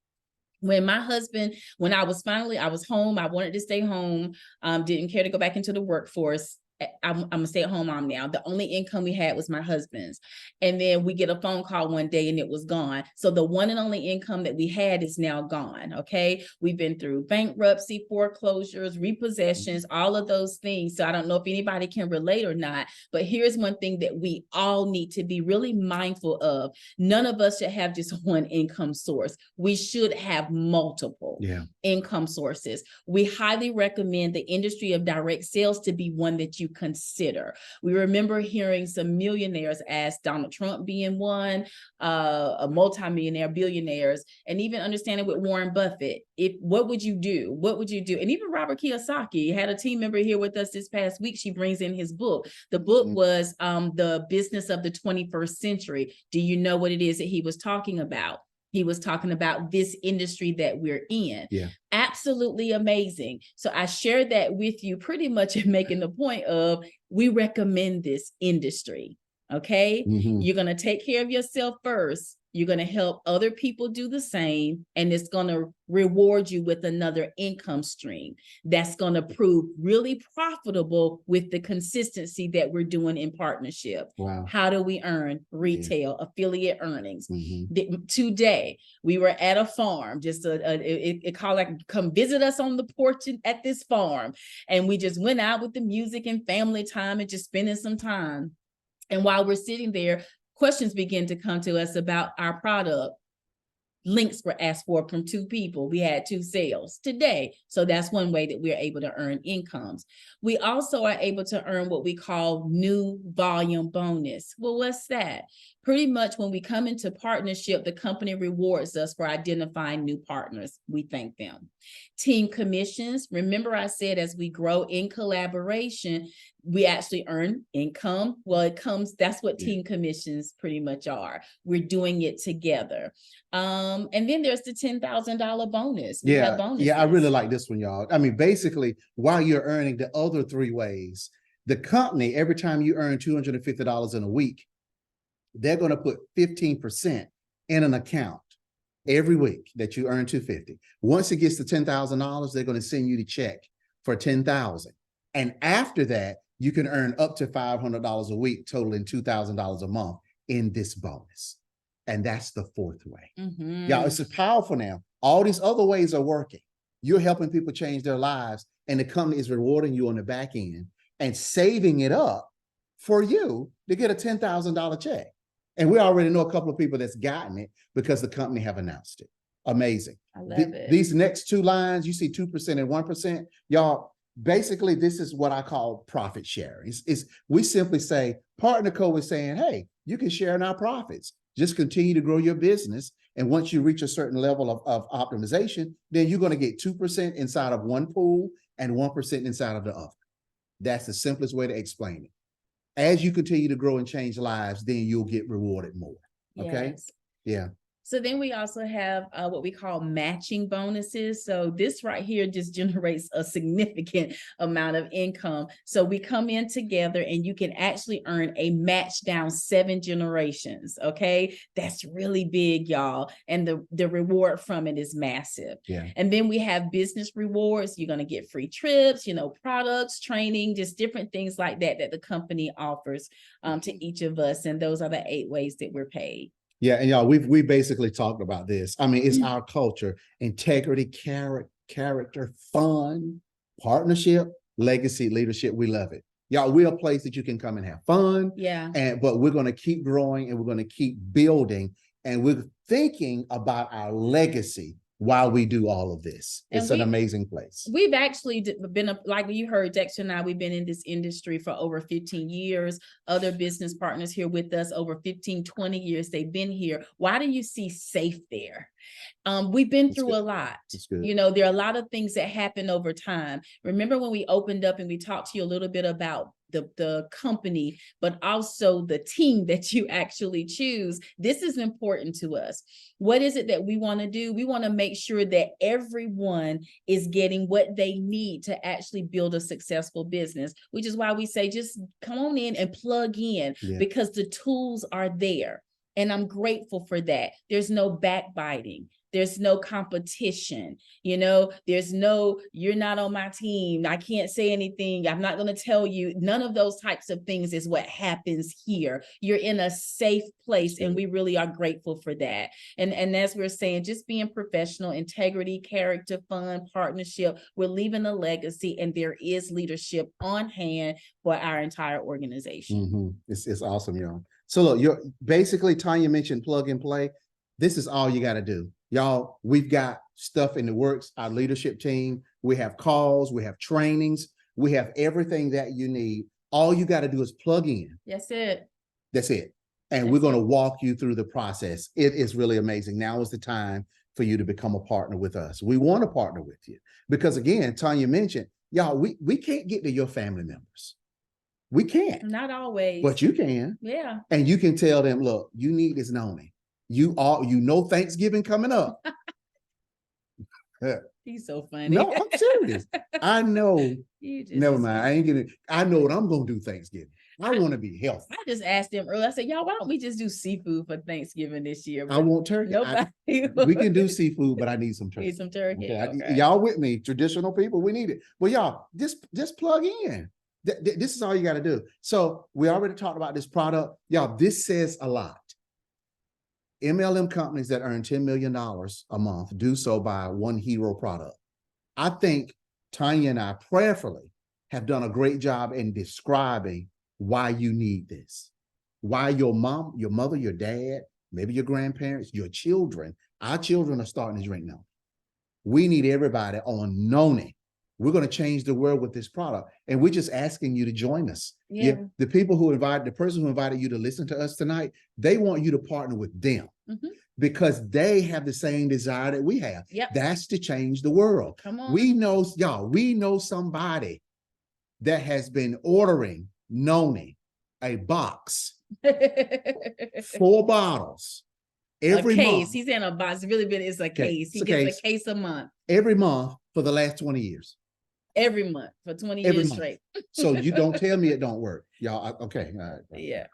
When my husband, when I was home, I wanted to stay home, didn't care to go back into the workforce. I'm a stay-at-home mom now. The only income we had was my husband's. And then we get a phone call one day and it was gone. So the one and only income that we had is now gone. Okay. We've been through bankruptcy, foreclosures, repossessions, all of those things. So I don't know if anybody can relate or not, but here's one thing that we all need to be really mindful of. None of us should have just one income source. We should have multiple income sources. We highly recommend the industry of direct sales to be one that you you consider. We remember hearing some millionaires ask, Donald Trump being one, a multimillionaire, billionaires, and even understanding with Warren Buffett, what would you do? What would you do? And even Robert Kiyosaki had a team member here with us this past week. She brings in his book. The book was The Business of the 21st Century. Do you know what it is that he was talking about? He was talking about this industry that we're in. Yeah. Absolutely amazing. So I shared that with you pretty much in making the point of, we recommend this industry. Okay. You're going to take care of yourself first. You're going to help other people do the same. And it's going to reward you with another income stream that's going to prove really profitable with the consistency that we're doing in partnership. Wow. How do we earn retail affiliate earnings? Today, we were at a farm, just it called like, come visit us on the porch at this farm. And we just went out with the music and family time and just spending some time. And while we're sitting there, questions begin to come to us about our product. Links were asked for from 2 people. We had 2 sales today. So that's one way that we're able to earn incomes. We also are able to earn what we call new volume bonus. Well, what's that? Pretty much when we come into partnership, the company rewards us for identifying new partners. We thank them. Team commissions. Remember I said, as we grow in collaboration, we actually earn income. Well, that's what team commissions pretty much are. We're doing it together. And then there's the $10,000 bonus. We have bonuses. I really like this one, y'all. I mean, basically, while you're earning the other 3 ways, the company, every time you earn $250 in a week, they're going to put 15% in an account every week that you earn $250. Once it gets to $10,000, they're going to send you the check for $10,000. And after that, you can earn up to $500 a week, totaling $2,000 a month in this bonus. And that's the 4th way. Y'all, it's powerful now. All these other ways are working. You're helping people change their lives, and the company is rewarding you on the back end and saving it up for you to get a $10,000 check. And we already know a couple of people that's gotten it because the company have announced it. Amazing. I love it. These next 2 lines, you see 2% and 1%. Y'all, basically, this is what I call profit sharing. We simply say, Partner Co is saying, hey, you can share in our profits. Just continue to grow your business. And once you reach a certain level of optimization, then you're going to get 2% inside of one pool and 1% inside of the other. That's the simplest way to explain it. As you continue to grow and change lives, then you'll get rewarded more. Okay. Yes. Yeah. So then we also have what we call matching bonuses. So this right here just generates a significant amount of income. So we come in together and you can actually earn a match down 7 generations. Okay. That's really big, y'all. And the reward from it is massive. Yeah. And then we have business rewards. You're going to get free trips, products, training, just different things like that the company offers to each of us. And those are the 8 ways that we're paid. Yeah, and y'all, we basically talked about this. I mean, it's our culture: integrity, character, fun, partnership, legacy, leadership. We love it. Y'all, we're a place that you can come and have fun. Yeah. But we're going to keep growing and we're going to keep building, and we're thinking about our legacy while we do all of this. It's an amazing place. We've actually been, like you heard, Dexter and I, we've been in this industry for over 15 years. Other business partners here with us, over 15, 20 years, they've been here. Why do you see safe there? We've been through a lot. There are a lot of things that happen over time. Remember when we opened up and we talked to you a little bit about the company, but also the team that you actually choose. This is important to us. What is it that we want to do? We want to make sure that everyone is getting what they need to actually build a successful business, which is why we say, just come on in and plug in, because the tools are there. And I'm grateful for that. There's no backbiting. There's no competition. There's no, you're not on my team. I can't say anything. I'm not going to tell you. None of those types of things is what happens here. You're in a safe place, and we really are grateful for that. And as we're saying, just being professional, integrity, character, fun, partnership, we're leaving a legacy, and there is leadership on hand for our entire organization. It's awesome, y'all. So look, you're basically, Tanya mentioned plug and play. This is all you got to do. Y'all, we've got stuff in the works, our leadership team. We have calls, we have trainings, we have everything that you need All you got to do is plug in. That's it. That's it. And That's we're going to walk you through the process. It is really amazing. Now is the time for you to become a partner with us. We want to partner with you because, again, Tanya mentioned, y'all, we can't get to your family members. We can't. Not always. But you can. Yeah. And you can tell them, look, you need this Noni. You know Thanksgiving coming up. He's so funny. No, I'm serious. I know. Never mind. I ain't getting. I know what I'm gonna do Thanksgiving. I want to be healthy. I just asked them earlier. I said, y'all, why don't we just do seafood for Thanksgiving this year? I want turkey. Nobody. We can do seafood, but I need some turkey. Need some turkey. Okay. Y'all with me? Traditional people, we need it. Well, y'all, just plug in. This is all you got to do. So we already talked about this product. Y'all, this says a lot. MLM companies that earn $10 million a month do so by one hero product. I think Tanya and I prayerfully have done a great job in describing why you need this, why your mom, your mother, your dad, maybe your grandparents, your children, our children are starting to drink now. We need everybody on Noni. We're going to change the world with this product. And we're just asking you to join us. Yeah. The person who invited you to listen to us tonight, they want you to partner with them because they have the same desire that we have. Yep. That's to change the world. Come on. We know somebody that has been ordering Noni, a box, 4 bottles every month. He's in a box. It's a case. He gets a case a month. Every month for the last 20 years. Every month for 20 years straight. So you don't tell me it don't work. Y'all, okay. All right. Yeah.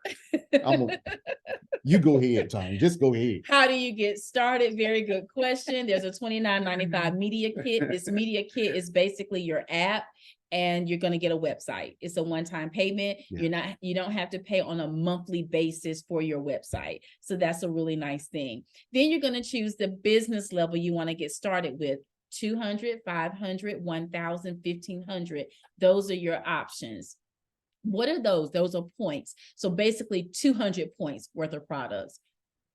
You go ahead, Tony. Just go ahead. How do you get started? Very good question. There's a $29.95 media kit. This media kit is basically your app, and you're going to get a website. It's a one-time payment. Yeah. You don't have to pay on a monthly basis for your website. So that's a really nice thing. Then you're going to choose the business level you want to get started with. 200, 500, 1,000, 1,500. Those are your options. What are those? Those are points. So basically 200 points worth of products,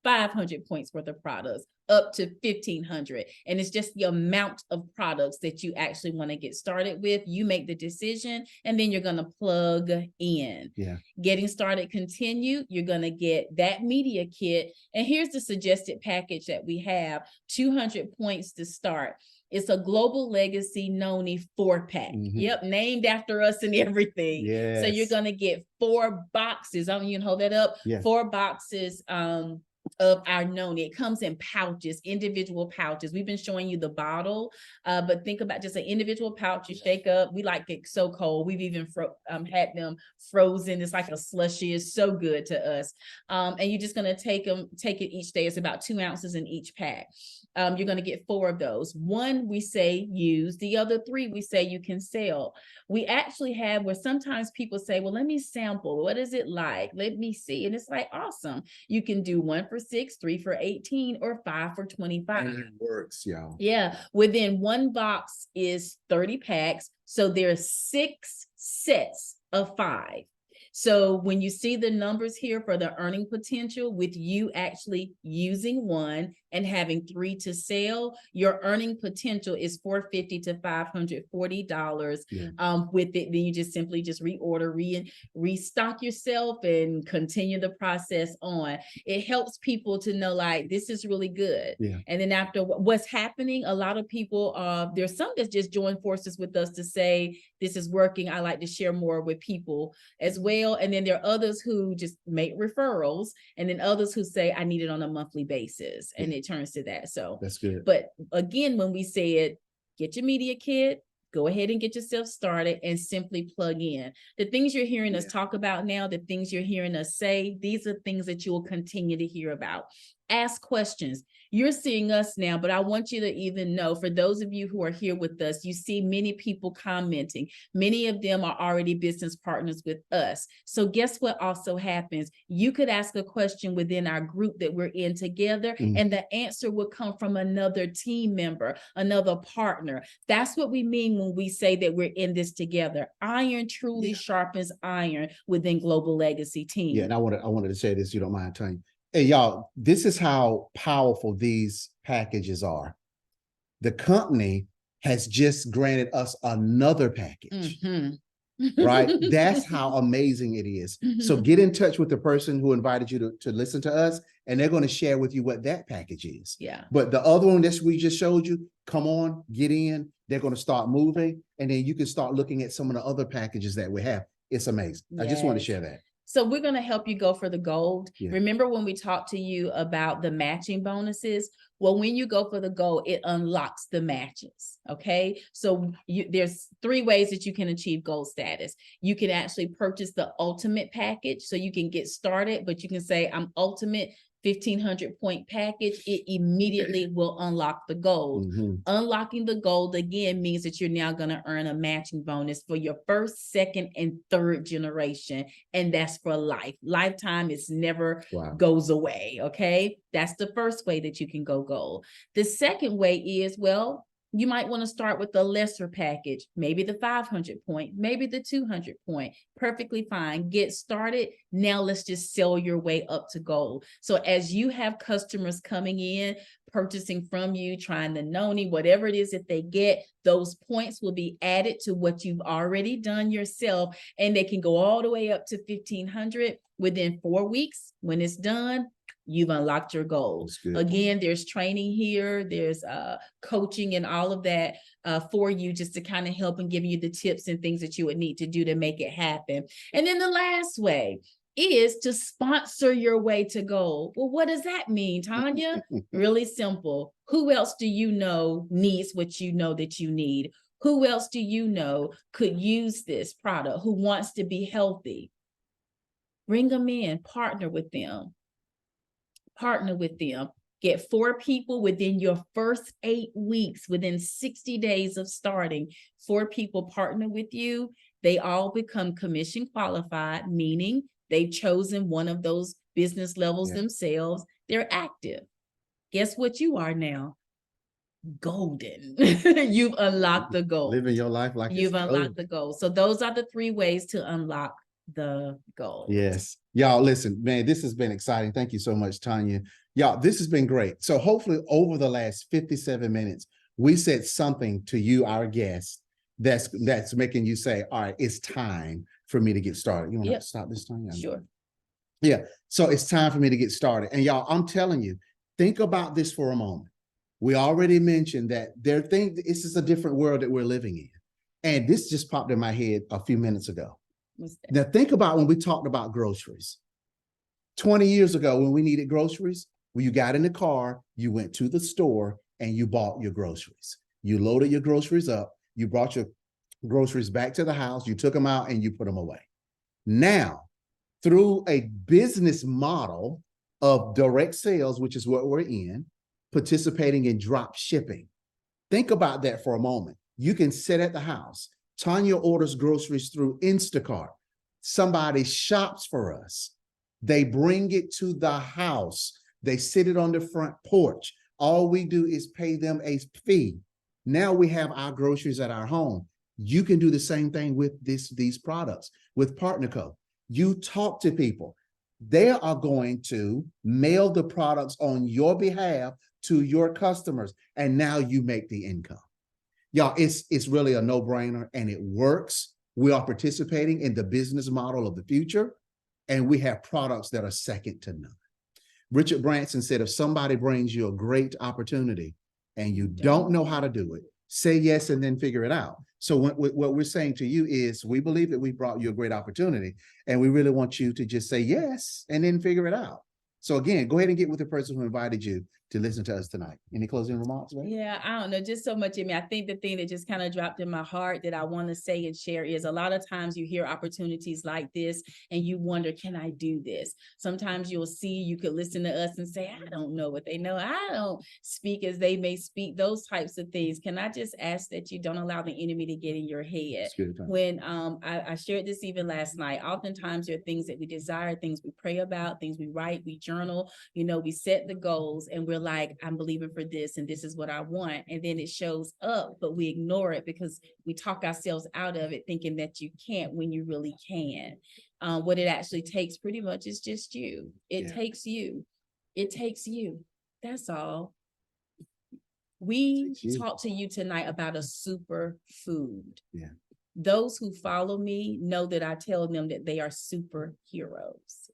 500 points worth of products, up to 1,500. And it's just the amount of products that you actually want to get started with. You make the decision, and then you're going to plug in. Yeah. Getting started continue. You're going to get that media kit. And here's the suggested package that we have. 200 points to start. It's a Global Legacy Noni 4-pack. Yep, named after us and everything. Yes. So you're going to get 4 boxes. You can hold that up. Yeah. 4 boxes of our Noni. It comes in pouches, individual pouches. We've been showing you the bottle, but think about just an individual pouch. You shake up. We like it so cold. We've even had them frozen. It's like a slushy. It's so good to us. And you're just going to take it each day. It's about 2 ounces in each pack. You're going to get 4 of those. 1 we say use, the other 3 we say you can sell. We actually have where sometimes people say, well, let me sample. What is it like? Let me see. And it's like, awesome. You can do 1 for $6, 3 for $18, or 5 for $25. And it works, y'all. Yeah. Within 1 box is 30 packs. So there's 6 sets of 5. So when you see the numbers here for the earning potential, with you actually using 1 and having 3 to sell, your earning potential is $450 to $540. Yeah. With it, then you just simply reorder, restock yourself, and continue the process on. It helps people to know, like, this is really good. Yeah. And then after what's happening, a lot of people, there's some that just join forces with us to say, this is working. I like to share more with people as well. And then there are others who just make referrals, and then others who say, I need it on a monthly basis. And it turns to that. So that's good. But again, when we say it, get your media kit, go ahead and get yourself started, and simply plug in. The things you're hearing us talk about now, the things you're hearing us say, these are things that you will continue to hear about. Ask questions. You're seeing us now, but I want you to even know, for those of you who are here with us, you see many people commenting. Many of them are already business partners with us. So guess what also happens? You could ask a question within our group that we're in together, and the answer will come from another team member, another partner. That's what we mean when we say that we're in this together. Iron truly sharpens iron within Global Legacy Team. Yeah, and I wanted to say this, you don't mind, Tanya. Hey, y'all, this is how powerful these packages are. The company has just granted us another package. right? That's how amazing it is. So get in touch with the person who invited you to listen to us, and they're going to share with you what that package is. Yeah. But the other one that we just showed you, come on, get in. They're going to start moving, and then you can start looking at some of the other packages that we have. It's amazing. I just want to share that. So we're going to help you go for the gold. Yeah. Remember when we talked to you about the matching bonuses? Well, when you go for the gold, it unlocks the matches. Okay. So there's 3 ways that you can achieve gold status. You can actually purchase the ultimate package. So you can get started, but you can say I'm ultimate 1,500 point package. It immediately will unlock the gold. Unlocking the gold again means that you're now going to earn a matching bonus for your first, second, and third generation. And that's for life. Lifetime is never goes away. Okay. That's the first way that you can go gold. The second way is, well, you might want to start with the lesser package, maybe the 500 point, maybe the 200 point. Perfectly fine. Get started. Now let's just sell your way up to gold. So as you have customers coming in, purchasing from you, trying the Noni, whatever it is that they get, those points will be added to what you've already done yourself, and they can go all the way up to 1,500 within 4 weeks. When it's done, you've unlocked your goals. Again, there's training here, there's coaching and all of that for you, just to kind of help and give you the tips and things that you would need to do to make it happen. And then the last way is to sponsor your way to gold. Well, what does that mean, Tanya? Really simple. Who else do you know needs what you know that you need? Who else do you know could use this product? Who wants to be healthy? Bring them in, partner with them. Partner with them. Get 4 people within your first 8 weeks, within 60 days of starting. 4 people partner with you. They all become commission qualified, meaning they've chosen one of those business levels themselves. They're active. Guess what you are now? Golden. You've unlocked the gold. Living your life like you've unlocked the gold. So those are the 3 ways to unlock the gold. Yes. Y'all, listen, man, this has been exciting. Thank you so much, Tanya. Y'all, this has been great. So hopefully over the last 57 minutes, we said something to you, our guests, that's making you say, all right, it's time for me to get started. You want to stop this, Tanya? Sure. Yeah. So it's time for me to get started. And y'all, I'm telling you, think about this for a moment. We already mentioned that this is a different world that we're living in. And this just popped in my head a few minutes ago. Now think about when we talked about groceries. 20 years ago, when we needed groceries, when you got in the car, you went to the store and you bought your groceries. You loaded your groceries up, you brought your groceries back to the house, you took them out and you put them away. Now, through a business model of direct sales, which is what we're in, participating in drop shipping. Think about that for a moment. You can sit at the house. Tanya orders groceries through Instacart. Somebody shops for us. They bring it to the house. They sit it on the front porch. All we do is pay them a fee. Now we have our groceries at our home. You can do the same thing with these products, with PartnerCo. You talk to people. They are going to mail the products on your behalf to your customers, and now you make the income. Y'all, it's really a no-brainer, and it works. We are participating in the business model of the future, and we have products that are second to none. Richard Branson said, if somebody brings you a great opportunity and you don't know how to do it, say yes and then figure it out. So what we're saying to you is, we believe that we brought you a great opportunity, and we really want you to just say yes and then figure it out. So again, go ahead and get with the person who invited you to listen to us tonight. Any closing remarks, right? Yeah, I don't know, just so much in me. I think the thing that just kind of dropped in my heart that I want to say and share is, a lot of times you hear opportunities like this and you wonder, can I do this? Sometimes you could listen to us and say, I don't know what they know. I don't speak as they may speak, those types of things. Can I just ask that you don't allow the enemy to get in your head? When I shared this even last night, oftentimes there are things that we desire, things we pray about, things we write, we journal, we set the goals and we're like, I'm believing for this and this is what I want. And then it shows up, but we ignore it because we talk ourselves out of it, thinking that you can't when you really can. What it actually takes pretty much is just you. It takes you. It takes you. That's all. We talked to you tonight about a super food. Yeah. Those who follow me know that I tell them that they are superheroes.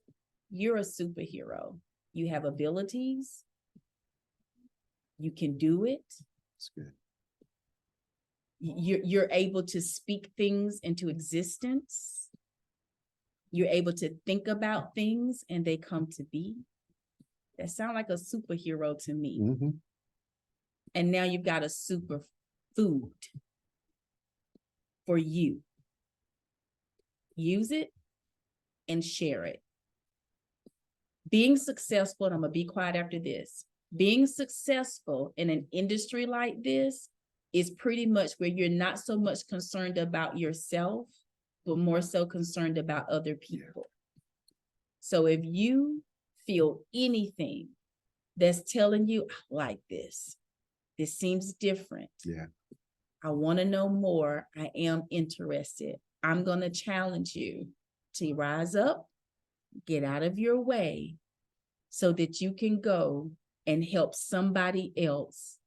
You're a superhero. You have abilities. You can do it. That's good. You're able to speak things into existence. You're able to think about things and they come to be. That sounds like a superhero to me. Mhm. And now you've got a super food for you. Use it and share it. Being successful, and I'm gonna be quiet after this. Being successful in an industry like this is pretty much where you're not so much concerned about yourself, but more so concerned about other people. So if you feel anything that's telling you, I like this seems different. Yeah. I want to know more. I am interested. I'm going to challenge you to rise up, get out of your way so that you can go and help somebody else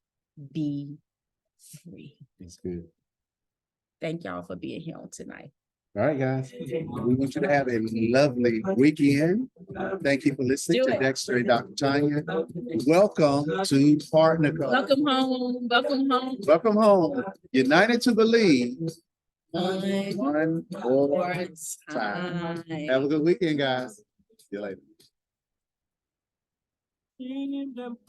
be free. That's good. Thank y'all for being here on tonight. All right, guys. We want you to have a lovely weekend. Thank you for listening Do to it. Dexter and Dr. Tanya. Welcome to Partner Club. Welcome home. Welcome home. Welcome home. United to believe. One more more time. time. Have a good weekend, guys. See you later.